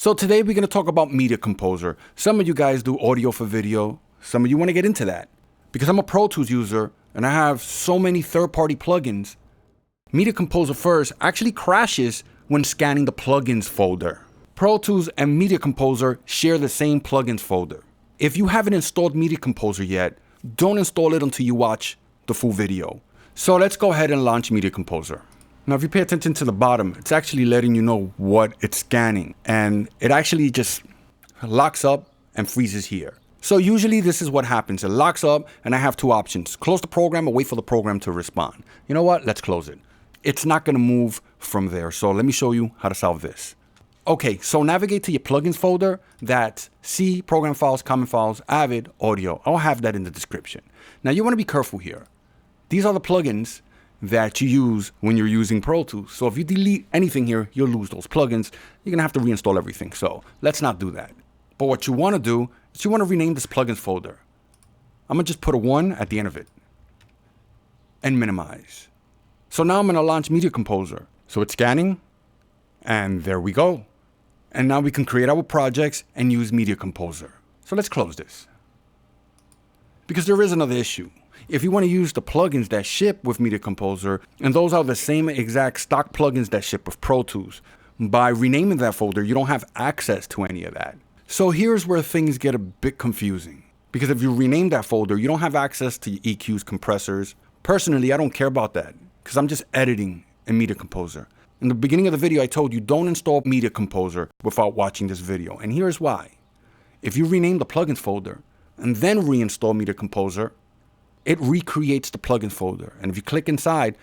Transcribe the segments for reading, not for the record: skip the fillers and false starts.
So today we're going to talk about Media Composer. Some of you guys do audio for video. Some of you want to get into that. Because I'm a Pro Tools user and I have so many third-party plugins, Media Composer first actually crashes when scanning the plugins folder. Pro Tools and Media Composer share the same plugins folder. If you haven't installed Media Composer yet, don't install it until you watch the full video. So let's go ahead and launch Media Composer. Now, if you pay attention to the bottom, it's actually letting you know what it's scanning, and it actually just locks up and freezes here. So usually this is what happens. It locks up and I have two options: close the program or wait for the program to respond. You know what? Let's close it. It's not going to move from there. So let me show you how to solve this. Okay, so navigate to your plugins folder. That's C, program files, common files, Avid, audio. I'll have that in the description. Now you want to be careful here. These are the plugins that you use when you're using Pro Tools. So if you delete anything here, you'll lose those plugins. You're gonna have to reinstall everything. So let's not do that. But what you wanna do is you wanna rename this plugins folder. I'm gonna just put a 1 at the end of it and minimize. So now I'm gonna launch Media Composer. So it's scanning and there we go. And now we can create our projects and use Media Composer. So let's close this. Because there is another issue. If you want to use the plugins that ship with Media Composer, and those are the same exact stock plugins that ship with Pro Tools, by renaming that folder, you don't have access to any of that. So here's where things get a bit confusing. Because if you rename that folder, you don't have access to EQs, compressors. Personally, I don't care about that because I'm just editing in Media Composer. In the beginning of the video, I told you don't install Media Composer without watching this video. And here's why. If you rename the plugins folder and then reinstall Media Composer, it recreates the plugins folder. And if you click inside,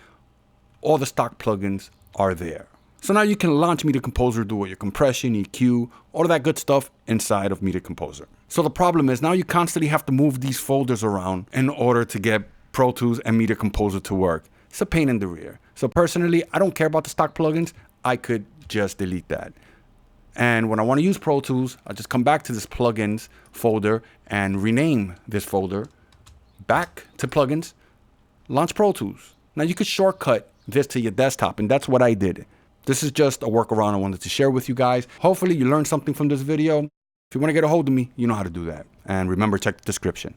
all the stock plugins are there. So now you can launch Media Composer, do all your compression, EQ, all of that good stuff inside of Media Composer. So the problem is now you constantly have to move these folders around in order to get Pro Tools and Media Composer to work. It's a pain in the rear. So personally, I don't care about the stock plugins. I could just delete that. And when I want to use Pro Tools, I just come back to this plugins folder and rename this folder back to plugins, launch Pro Tools. Now you could shortcut this to your desktop, and that's what I did. This is just a workaround I wanted to share with you guys. Hopefully you learned something from this video. If you want to get a hold of me, you know how to do that. And remember, check the description.